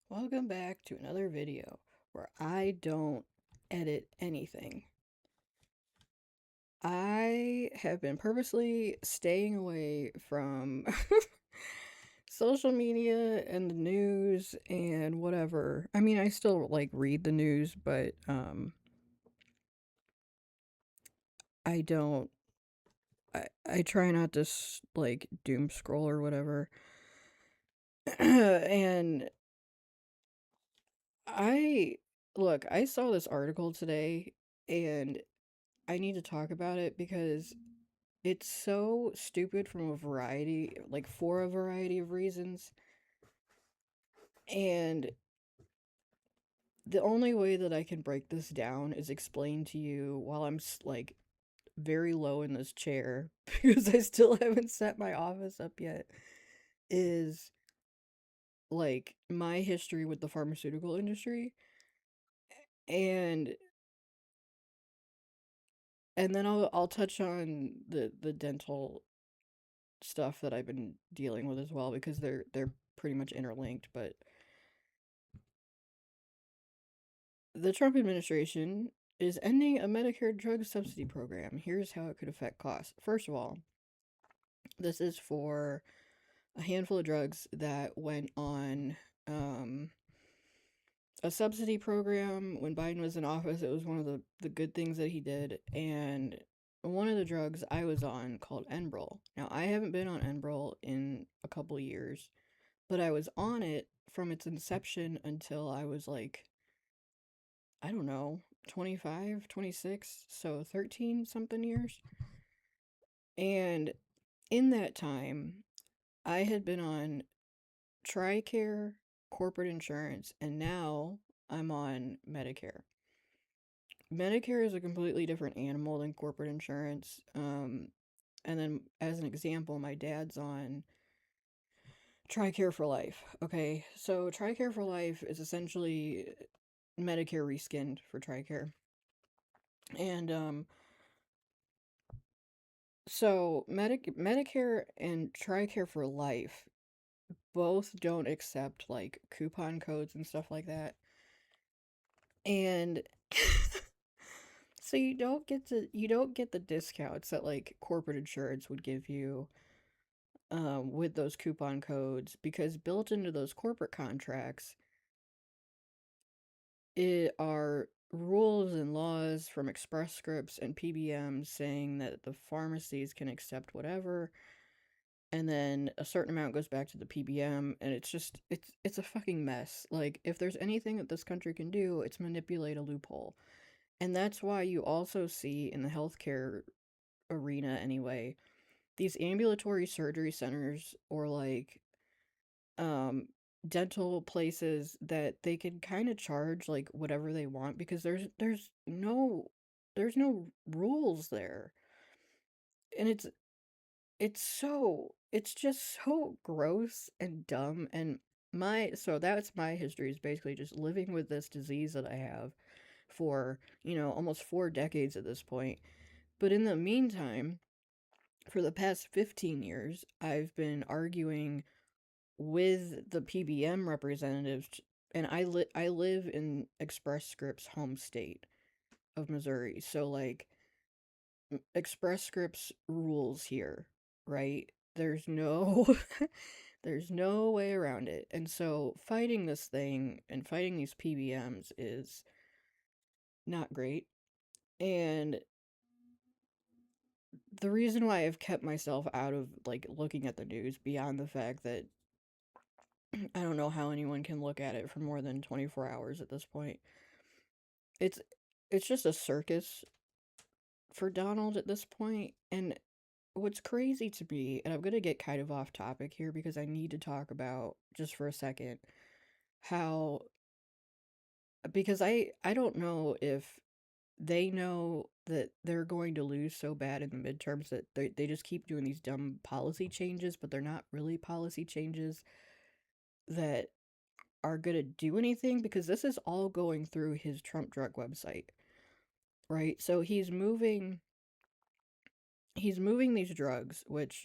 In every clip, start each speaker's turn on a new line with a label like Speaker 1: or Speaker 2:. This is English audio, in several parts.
Speaker 1: Welcome back to another video where I don't edit anything. I have been purposely staying away from social media and the news and whatever. I mean, I still read the news, but I don't I try not to doom scroll or whatever. And I I saw this article today and I need to talk about it because it's so stupid from a variety, for a variety of reasons. And the only way that I can break this down is explain to you while I'm very low in this chair because I still haven't set my office up yet. Is my history with the pharmaceutical industry, and then I'll touch on the dental stuff that I've been dealing with as well because they're pretty much interlinked. But the Trump administration is ending a Medicare drug subsidy program. Here's how it could affect costs. First of all, this is for a handful of drugs that went on a subsidy program when Biden was in office. It was one of the good things that he did. And one of the drugs I was on called Enbrel. Now, I haven't been on Enbrel in a couple of years, but I was on it from its inception until I was I don't know, 25, 26, so 13 something years. And in that time, I had been on TRICARE, corporate insurance, and now I'm on Medicare. Medicare is a completely different animal than corporate insurance. And then, as an example, my dad's on TRICARE for Life. Okay, so TRICARE for Life is essentially Medicare reskinned for TRICARE. And So Medicare and TRICARE for Life both don't accept coupon codes and stuff like that. And so you don't get the discounts that corporate insurance would give you with those coupon codes, because built into those corporate contracts are rules and laws from Express Scripts and PBMs saying that the pharmacies can accept whatever, and then a certain amount goes back to the PBM, and it's a fucking mess. Like, if there's anything that this country can do, it's manipulate a loophole. And that's why you also see in the healthcare arena anyway, these ambulatory surgery centers or um dental places that they can kind of charge whatever they want because there's no rules there. And it's just so gross and dumb. And my so that's my history, is basically just living with this disease that I have for, almost 4 decades at this point. But in the meantime, for the past 15 years, I've been arguing with the PBM representatives, and I live in Express Scripts' home state of Missouri. So Express Scripts rules here, right? There's no there's no way around it. And so fighting this thing and fighting these PBMs is not great. And the reason why I've kept myself out of looking at the news, beyond the fact that I don't know how anyone can look at it for more than 24 hours at this point. It's it's just a circus for Donald at this point. And what's crazy to me, and I'm going to get kind of off topic here because I need to talk about just for a second how, because I don't know if they know that they're going to lose so bad in the midterms that they just keep doing these dumb policy changes, but they're not really policy changes that are going to do anything, because this is all going through his Trump drug website, right? So he's moving these drugs, which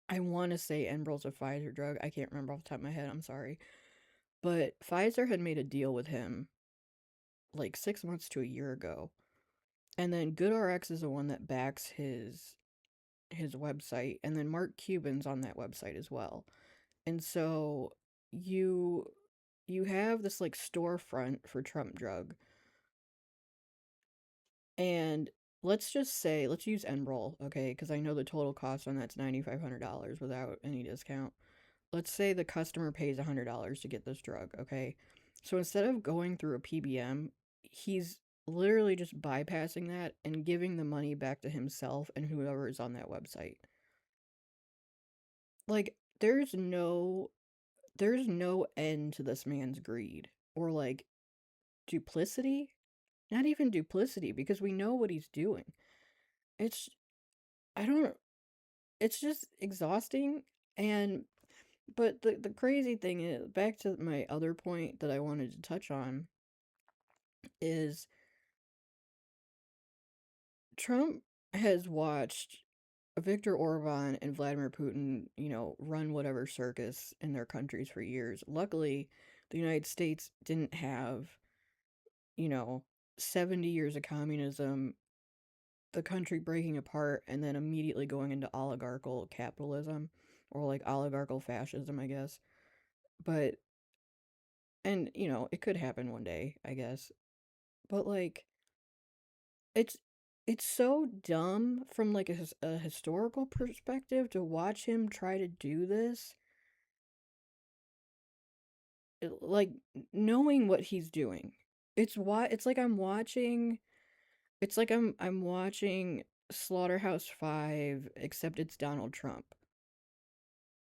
Speaker 1: I want to say Enbrel's a Pfizer drug. I can't remember off the top of my head. I'm sorry. But Pfizer had made a deal with him like 6 months to a year ago. And then GoodRx is the one that backs his website, and then Mark Cuban's on that website as well. And so you you have this like storefront for Trump drug, and let's just say let's use Enroll, okay? Because I know the total cost on that's $9,500 without any discount. Let's say the customer pays $100 to get this drug, okay? So instead of going through a PBM, he's literally just bypassing that and giving the money back to himself and whoever is on that website. Like there's no end to this man's greed or like duplicity. Not even duplicity because we know what he's doing. It's I don't it's just exhausting. And but the crazy thing is, back to my other point that I wanted to touch on, is Trump has watched Viktor Orban and Vladimir Putin, run whatever circus in their countries for years. Luckily, the United States didn't have, you know, 70 years of communism, the country breaking apart, and then immediately going into oligarchical capitalism or like oligarchical fascism, I guess. But, and, it could happen one day, I guess. But, like, it's it's so dumb from like a historical perspective to watch him try to do this, like knowing what he's doing. It's like I'm watching Slaughterhouse 5 except it's Donald Trump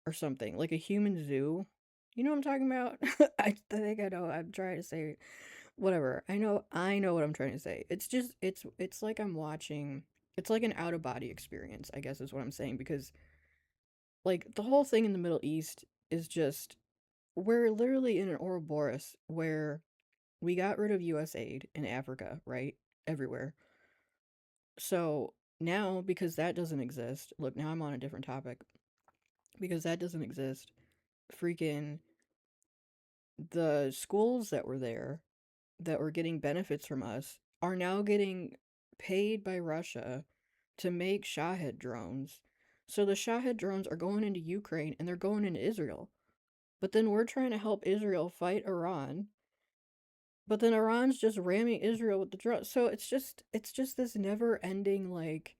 Speaker 1: or something. Like a human zoo. You know what I'm talking about? I think I know. I'm trying to say whatever. I know what I'm trying to say. It's like I'm watching, it's like an out of body experience, I guess is what I'm saying, because like the whole thing in the Middle East is just, we're literally in an Ouroboros where we got rid of US aid in Africa, right? Everywhere. So now, because that doesn't exist, look, now I'm on a different topic. Because that doesn't exist, freaking the schools that were there that were getting benefits from us are now getting paid by Russia to make Shahed drones. So the Shahed drones are going into Ukraine and they're going into Israel. But then we're trying to help Israel fight Iran. But then Iran's just ramming Israel with the drones. So it's just this never-ending like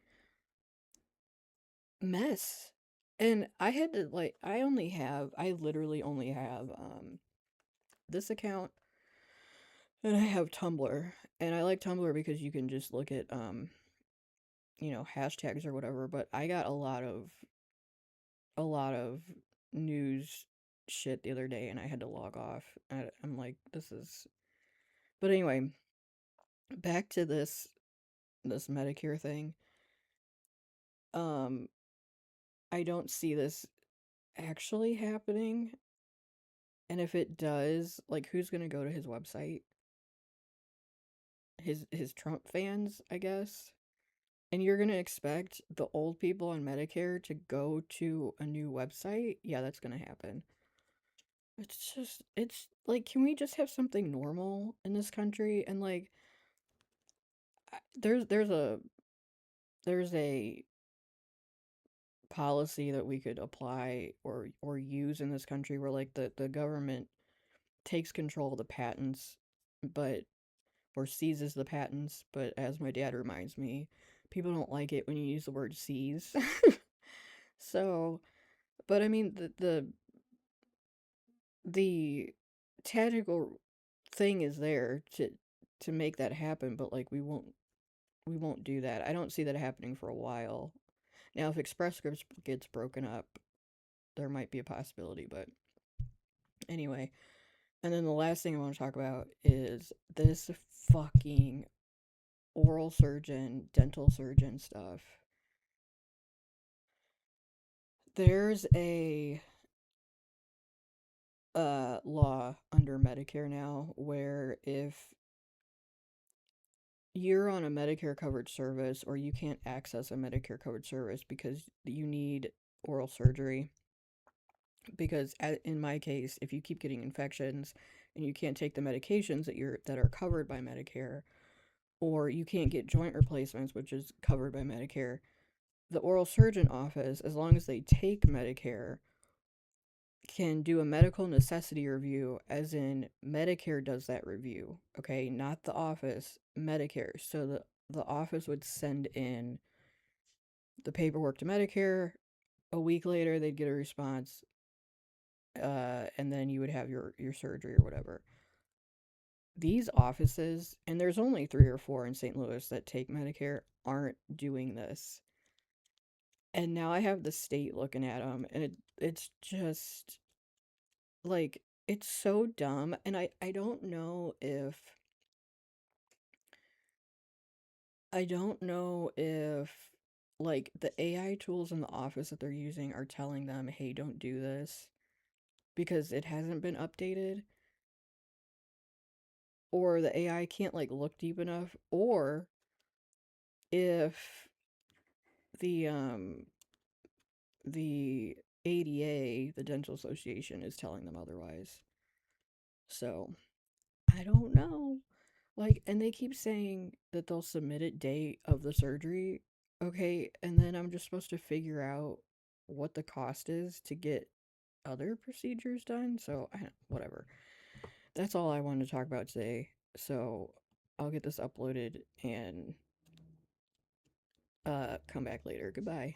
Speaker 1: mess. And I had to like I literally only have this account, and I have Tumblr. And I like Tumblr because you can just look at hashtags or whatever, but I got a lot of news shit the other day and I had to log off. I'm like, this is. But anyway, back to this Medicare thing. Um I don't see this actually happening. And if it does, like who's going to go to his website? His Trump fans, I guess. And you're going to expect the old people on Medicare to go to a new website? Yeah, that's going to happen. It's like, can we just have something normal in this country? And like, there's a policy that we could apply or use in this country where like the government takes control of the patents, but or seizes the patents. But as my dad reminds me, people don't like it when you use the word seize. So, but I mean the tactical thing is there to make that happen, but like we won't do that. I don't see that happening for a while. Now, if Express Scripts gets broken up, there might be a possibility, but anyway. And then the last thing I want to talk about is this fucking oral surgeon, dental surgeon stuff. There's a law under Medicare now where if you're on a Medicare covered service or you can't access a Medicare covered service because you need oral surgery, because in my case, if you keep getting infections and you can't take the medications that are covered by Medicare, or you can't get joint replacements, which is covered by Medicare, the oral surgeon office, as long as they take Medicare, can do a medical necessity review, as in Medicare does that review, okay? Not the office, Medicare. So the office would send in the paperwork to Medicare. A week later, they'd get a response, and then you would have your surgery or whatever. These offices, and there's only 3 or 4 in St. Louis that take Medicare, aren't doing this. And now I have the state looking at them, and it's just like it's so dumb. And I don't know if like the AI tools in the office that they're using are telling them, hey, don't do this because it hasn't been updated, or the AI can't like look deep enough, or if the um the ADA, the dental association, is telling them otherwise. So, I don't know. Like, and they keep saying that they'll submit a date of the surgery. Okay, and then I'm just supposed to figure out what the cost is to get other procedures done. So, whatever. That's all I wanted to talk about today. So, I'll get this uploaded and come back later. Goodbye.